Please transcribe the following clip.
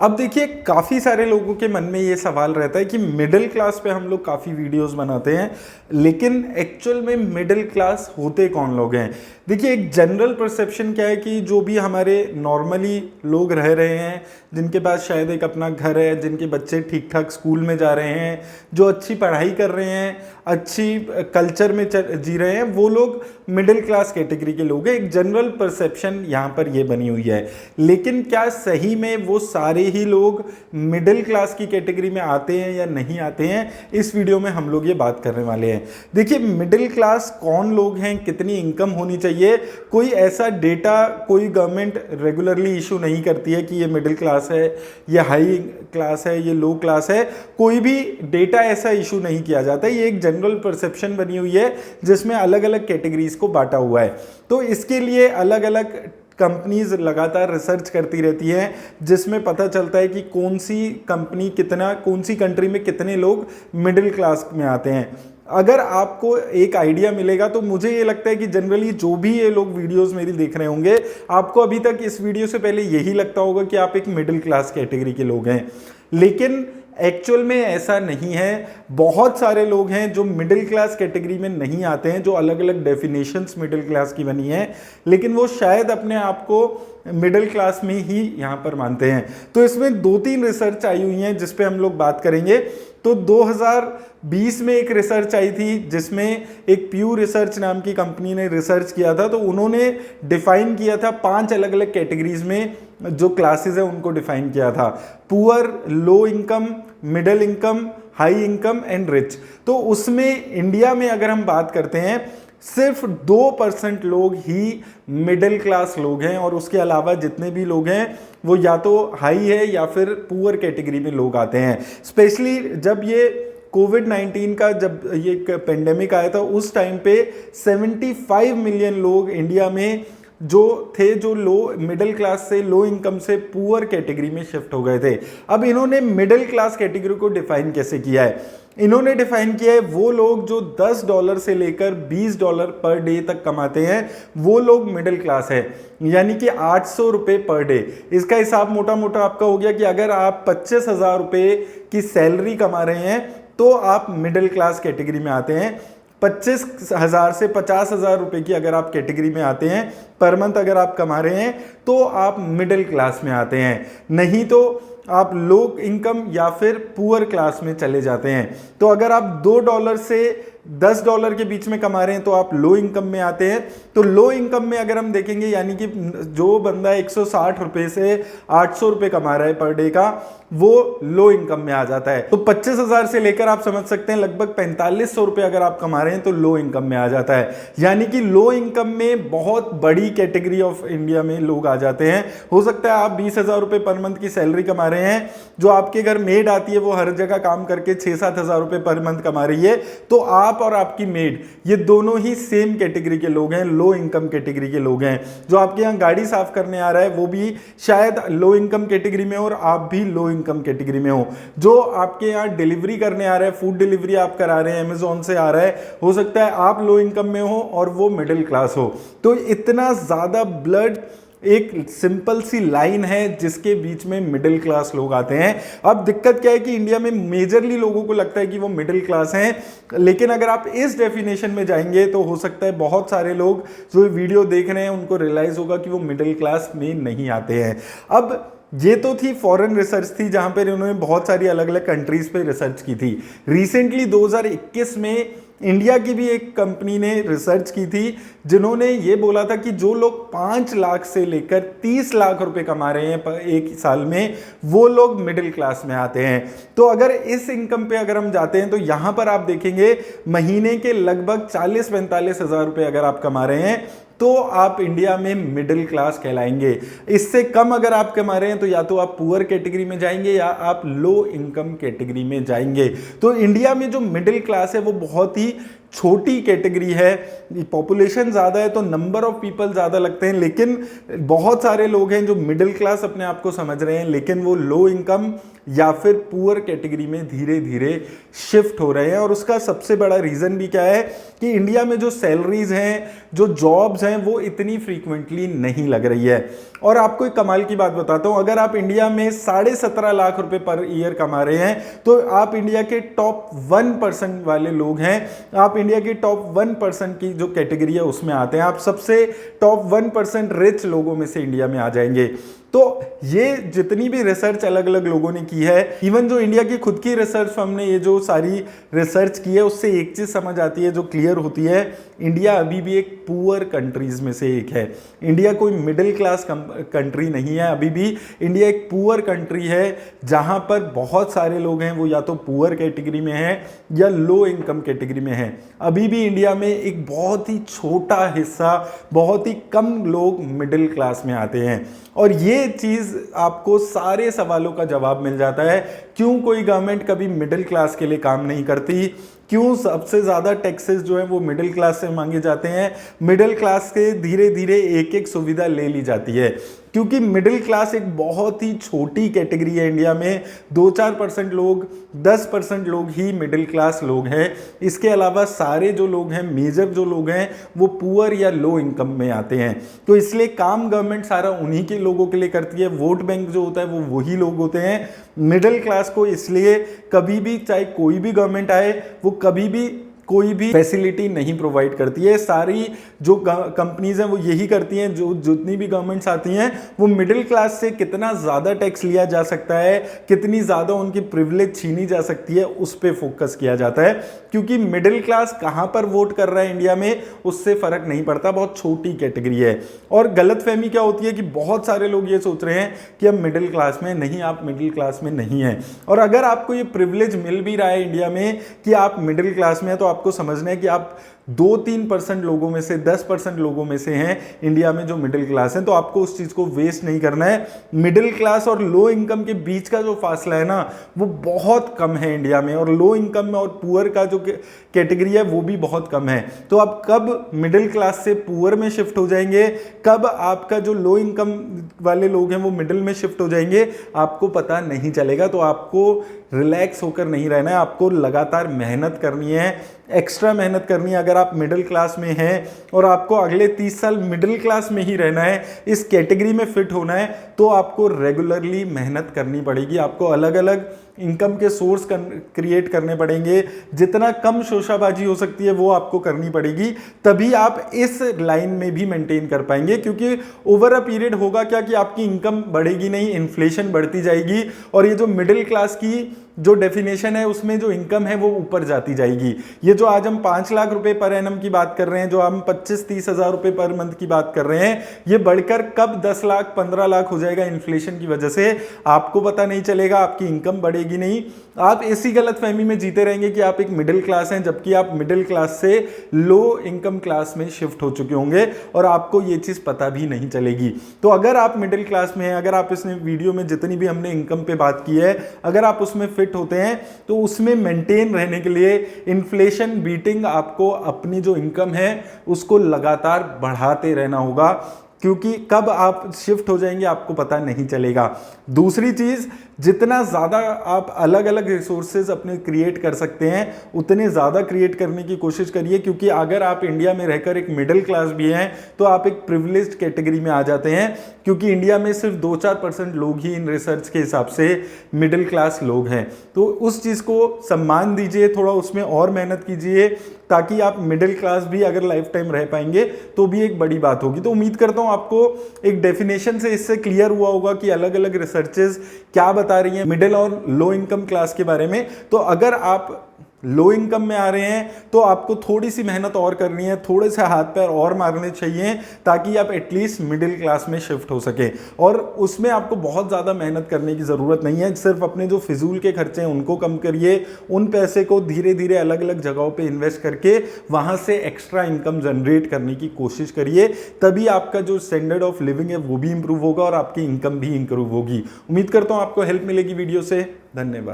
अब देखिए काफ़ी सारे लोगों के मन में ये सवाल रहता है कि मिडिल क्लास पे हम लोग काफ़ी वीडियोस बनाते हैं, लेकिन एक्चुअल में मिडिल क्लास होते कौन लोग हैं। देखिए एक जनरल परसेप्शन क्या है कि जो भी हमारे नॉर्मली लोग रह रहे हैं, जिनके पास शायद एक अपना घर है, जिनके बच्चे ठीक ठाक स्कूल में जा रहे हैं, जो अच्छी पढ़ाई कर रहे हैं, अच्छी कल्चर में जी रहे हैं, वो लोग मिडिल क्लास कैटेगरी के लोग हैं। एक जनरल परसेप्शन यहाँ पर ये बनी हुई है, लेकिन क्या सही में वो सारे ही लोग मिडिल क्लास की कैटेगरी में आते हैं या नहीं आते हैं, इस वीडियो में हम लोग ये बात करने वाले हैं। देखिए मिडिल क्लास कौन लोग हैं, कितनी इनकम होनी चाहिए, कोई ऐसा डेटा कोई गवर्नमेंट रेगुलरली इशू नहीं करती है कि ये मिडिल क्लास है, ये हाई क्लास है, ये लो क्लास है, कोई भी डेटा ऐसा इशू नहीं किया जाता। ये एक जनरल परसेप्शन बनी हुई है जिसमें अलग अलग कैटेगरीज को बांटा हुआ है। तो इसके लिए अलग अलग कंपनीज लगातार रिसर्च करती रहती हैं, जिसमें पता चलता है कि कौन सी कंपनी कितना, कौन सी कंट्री में कितने लोग मिडिल क्लास में आते हैं। अगर आपको एक आइडिया मिलेगा तो मुझे ये लगता है कि जनरली जो भी ये लोग वीडियोस मेरी देख रहे होंगे, आपको अभी तक इस वीडियो से पहले यही लगता होगा कि आप एक मिडिल क्लास कैटेगरी के लोग हैं, लेकिन एक्चुअल में ऐसा नहीं है। बहुत सारे लोग हैं जो मिडिल क्लास कैटेगरी में नहीं आते हैं, जो अलग अलग डेफिनेशंस मिडिल क्लास की बनी है, लेकिन वो शायद अपने आप को मिडिल क्लास में ही यहाँ पर मानते हैं। तो इसमें 2-3 रिसर्च आई हुई हैं जिस पे हम लोग बात करेंगे। तो 2020 में एक रिसर्च आई थी जिसमें एक प्यू रिसर्च नाम की कंपनी ने रिसर्च किया था। तो उन्होंने डिफाइन किया था 5 अलग अलग कैटेगरीज में जो क्लासेस है उनको डिफाइन किया था: poor, low income, middle income, high income and rich. तो उसमें इंडिया में अगर हम बात करते हैं, सिर्फ 2% लोग ही मिडिल क्लास लोग हैं, और उसके अलावा जितने भी लोग हैं वो या तो हाई है या फिर पुअर कैटेगरी में लोग आते हैं। स्पेशली जब ये कोविड-19 का जब ये पेंडेमिक आया था, उस टाइम पे 75 मिलियन लोग इंडिया में जो थे, जो लो मिडिल क्लास से, लो इनकम से पुअर कैटेगरी में शिफ्ट हो गए थे। अब इन्होंने मिडिल क्लास कैटेगरी को डिफाइन कैसे किया है? इन्होंने डिफाइन किया है वो लोग जो $10 से लेकर $20 पर डे तक कमाते हैं, वो लोग मिडिल क्लास है, यानी कि 800 रुपये पर डे। इसका हिसाब मोटा मोटा आपका हो गया कि अगर आप 25,000 रुपये की सैलरी कमा रहे हैं तो आप मिडिल क्लास कैटेगरी में आते हैं। 25,000 से 50,000 रुपये की अगर आप कैटेगरी में आते हैं पर मंथ, अगर आप कमा रहे हैं तो आप मिडिल क्लास में आते हैं, नहीं तो आप लो इनकम या फिर पुअर क्लास में चले जाते हैं। तो अगर आप $2 से $10 के बीच में कमा रहे हैं तो आप लो इनकम में आते हैं। तो लो इनकम में अगर हम देखेंगे, यानी कि जो बंदा 160 रुपये से 800 रुपये कमा रहा है पर डे का, वो लो इनकम में आ जाता है। तो 25,000 से लेकर आप समझ सकते हैं लगभग 4500 रुपये अगर आप कमा रहे हैं तो लो इनकम में आ जाता है। यानी कि लो इनकम में बहुत बड़ी कैटेगरी ऑफ इंडिया में लोग आ जाते हैं। हो सकता है आप 20,000 रुपये पर मंथ की सैलरी कमा रहे हैं, जो आपके घर मेड आती है वो हर जगह काम करके 6-7 हज़ार रुपये पर मंथ कमा रही है, तो आप और आपकी मेड ये दोनों ही सेम कैटेगरी के लोग हैं, लो इनकम कैटेगरी के लोग हैं। जो आपके यहाँ गाड़ी साफ करने आ रहा है वो भी शायद लो इनकम कैटेगरी में हो और आप भी लो इनकम कैटेगरी में हो। जो आपके यहाँ डिलीवरी करने आ रहा है, फूड डिलीवरी आप करा रहे हैं, अमेजोन से आ रहा है, हो सकता है आप लो इनकम में हो और वो मिडिल क्लास हो। तो इतना ज्यादा ब्लड एक सिंपल सी लाइन है जिसके बीच में मिडिल क्लास लोग आते हैं। अब दिक्कत क्या है कि इंडिया में मेजरली लोगों को लगता है कि वो मिडिल क्लास हैं, लेकिन अगर आप इस डेफिनेशन में जाएंगे तो हो सकता है बहुत सारे लोग जो वीडियो देख रहे हैं उनको रियलाइज होगा कि वो मिडिल क्लास में नहीं आते हैं। अब ये तो थी फॉरेन रिसर्च थी जहां पर इन्होंने बहुत सारी अलग अलग कंट्रीज पे रिसर्च की थी। रिसेंटली 2021 में इंडिया की भी एक कंपनी ने रिसर्च की थी, जिन्होंने ये बोला था कि जो लोग 5 लाख से लेकर 30 लाख रुपए कमा रहे हैं एक साल में, वो लोग मिडिल क्लास में आते हैं। तो अगर इस इनकम पे अगर हम जाते हैं तो यहां पर आप देखेंगे महीने के लगभग 40-45 हज़ार रुपये अगर आप कमा रहे हैं तो आप इंडिया में मिडिल क्लास कहलाएंगे। इससे कम अगर आप कमा रहे हैं तो या तो आप पुअर कैटेगरी में जाएंगे या आप लो इनकम कैटेगरी में जाएंगे। तो इंडिया में जो मिडिल क्लास है वो बहुत ही छोटी कैटेगरी है। पॉपुलेशन ज़्यादा है तो नंबर ऑफ पीपल ज़्यादा लगते हैं, लेकिन बहुत सारे लोग हैं जो मिडिल क्लास अपने आप को समझ रहे हैं, लेकिन वो लो इनकम या फिर पुअर कैटेगरी में धीरे धीरे शिफ्ट हो रहे हैं। और उसका सबसे बड़ा रीज़न भी क्या है कि इंडिया में जो सैलरीज हैं, जो जॉब्स हैं, वो इतनी फ्रीक्वेंटली नहीं लग रही है। और आपको एक कमाल की बात बताता हूं, अगर आप इंडिया में 17.5 लाख रुपए पर ईयर कमा रहे हैं तो आप इंडिया के टॉप 1% वाले लोग हैं, आप इंडिया के टॉप 1% की जो कैटेगरी है उसमें आते हैं, आप सबसे टॉप 1% रिच लोगों में से इंडिया में आ जाएंगे। तो ये जितनी भी रिसर्च अलग अलग लोगों ने की है, इवन जो इंडिया की खुद की रिसर्च हमने ये जो सारी रिसर्च की है उससे एक चीज समझ आती है जो क्लियर होती है, इंडिया अभी भी एक पुअर कंट्रीज में से एक है। इंडिया कोई मिडिल क्लास कंट्री नहीं है, अभी भी इंडिया एक पुअर कंट्री है जहां पर बहुत सारे लोग हैं वो या तो पुअर कैटेगरी में हैं या लो इनकम कैटेगरी में हैं। अभी भी इंडिया में एक बहुत ही छोटा हिस्सा, बहुत ही कम लोग मिडिल क्लास में आते हैं। और ये चीज आपको सारे सवालों का जवाब मिल जाता है, क्यों कोई गवर्नमेंट कभी मिडिल क्लास के लिए काम नहीं करती, क्यों सबसे ज्यादा टैक्सेस जो है वो मिडिल क्लास से मांगे जाते हैं, मिडिल क्लास के धीरे धीरे एक एक सुविधा ले ली जाती है, क्योंकि मिडिल क्लास एक बहुत ही छोटी कैटेगरी है इंडिया में। 2-4% लोग, 10% लोग ही मिडिल क्लास लोग हैं। इसके अलावा सारे जो लोग हैं, मेजर जो लोग हैं वो पुअर या लो इनकम में आते हैं। तो इसलिए काम गवर्नमेंट सारा उन्हीं के लोगों के लिए करती है, वोट बैंक जो होता है वो वही लोग होते हैं। मिडिल क्लास को इसलिए कभी भी, चाहे कोई भी गवर्नमेंट आए, वो कभी भी कोई भी फैसिलिटी नहीं प्रोवाइड करती है। सारी जो कंपनीज हैं वो यही करती हैं, जो जितनी भी गवर्नमेंट्स आती हैं वो मिडिल क्लास से कितना ज़्यादा टैक्स लिया जा सकता है, कितनी ज़्यादा उनकी प्रिविलेज छीनी जा सकती है, उस पर फोकस किया जाता है। क्योंकि मिडिल क्लास कहाँ पर वोट कर रहा है इंडिया में उससे फर्क नहीं पड़ता, बहुत छोटी कैटेगरी है। और गलतफहमी क्या होती है कि बहुत सारे लोग ये सोच रहे हैं कि हम मिडिल क्लास में नहीं, आप मिडिल क्लास में नहीं हैं। और अगर आपको ये प्रिविलेज मिल भी रहा है इंडिया में कि आप मिडिल क्लास में हैं, तो आपको समझना है कि आप 2-3% लोगों में से, 10% लोगों में से हैं इंडिया में जो मिडिल क्लास हैं। तो आपको उस चीज को वेस्ट नहीं करना है। मिडिल क्लास और लो इनकम के बीच का जो फासला है ना वो बहुत कम है इंडिया में, और लो इनकम में और पुअर का जो कैटेगरी है वो भी बहुत कम है। तो आप कब मिडिल क्लास से पुअर में शिफ्ट हो जाएंगे, कब आपका जो लो इनकम वाले लोग हैं वो मिडिल में शिफ्ट हो जाएंगे, आपको पता नहीं चलेगा। तो आपको रिलैक्स होकर नहीं रहना है, आपको लगातार मेहनत करनी है, एक्स्ट्रा मेहनत करनी है। अगर आप मिडिल क्लास में हैं और आपको अगले 30 साल मिडिल क्लास में ही रहना है, इस कैटेगरी में फिट होना है, तो आपको रेगुलरली मेहनत करनी पड़ेगी। आपको अलग अलग इनकम के सोर्स क्रिएट करने पड़ेंगे, जितना कम शोशाबाजी हो सकती है वो आपको करनी पड़ेगी, तभी आप इस लाइन में भी मेंटेन कर पाएंगे। क्योंकि ओवर अ पीरियड होगा क्या कि आपकी इनकम बढ़ेगी नहीं, इन्फ्लेशन बढ़ती जाएगी, और ये जो मिडिल क्लास की जो डेफिनेशन है उसमें जो इनकम है वो ऊपर जाती जाएगी। ये जो आज हम 5 लाख रुपए पर एनम की बात कर रहे हैं, जो हम 25-30 हजार रुपए पर मंथ की बात कर रहे हैं, ये बढ़कर कब 10 लाख 15 लाख हो जाएगा इन्फ्लेशन की वजह से, आपको पता नहीं चलेगा, आपकी इनकम बढ़ेगी नहीं। आप इसी गलत फहमी में जीते रहेंगे कि आप एक मिडिल क्लास हैं, जबकि आप मिडिल क्लास से लो इनकम क्लास में शिफ्ट हो चुके होंगे और आपको ये चीज पता भी नहीं चलेगी। तो अगर आप मिडिल क्लास में हैं, अगर आप इस वीडियो में जितनी भी हमने इनकम पे बात की है, अगर आप उसमें फिट होते हैं, तो उसमें मेंटेन रहने के लिए इन्फ्लेशन बीटिंग आपको अपनी जो इनकम है उसको लगातार बढ़ाते रहना होगा, क्योंकि कब आप शिफ्ट हो जाएंगे आपको पता नहीं चलेगा। दूसरी चीज, जितना ज़्यादा आप अलग अलग रिसोर्सेज अपने क्रिएट कर सकते हैं उतने ज़्यादा क्रिएट करने की कोशिश करिए, क्योंकि अगर आप इंडिया में रहकर एक मिडिल क्लास भी हैं तो आप एक प्रिविलेज्ड कैटेगरी में आ जाते हैं, क्योंकि इंडिया में सिर्फ 2-4% लोग ही इन रिसर्च के हिसाब से मिडिल क्लास लोग हैं। तो उस चीज़ को सम्मान दीजिए, थोड़ा उसमें और मेहनत कीजिए, ताकि आप मिडिल क्लास भी अगर लाइफ टाइम रह पाएंगे तो भी एक बड़ी बात होगी। तो उम्मीद करता हूँ आपको एक डेफिनेशन से इससे क्लियर हुआ होगा कि अलग अलग रिसर्चेस क्या बता रही हैं मिडिल और लो इनकम क्लास के बारे में। तो अगर आप लो इनकम में आ रहे हैं तो आपको थोड़ी सी मेहनत और करनी है, थोड़े से हाथ पैर और मारने चाहिए, ताकि आप एटलीस्ट मिडिल क्लास में शिफ्ट हो सके। और उसमें आपको बहुत ज़्यादा मेहनत करने की ज़रूरत नहीं है, सिर्फ अपने जो फिजूल के खर्चे हैं उनको कम करिए, उन पैसे को धीरे धीरे अलग अलग जगहों पे इन्वेस्ट करके वहाँ से एक्स्ट्रा इनकम जनरेट करने की कोशिश करिए, तभी आपका जो स्टैंडर्ड ऑफ लिविंग है वो भी इंप्रूव होगा और आपकी इनकम भी इंप्रूव होगी। उम्मीद करता हूँ आपको हेल्प मिलेगी वीडियो से। धन्यवाद।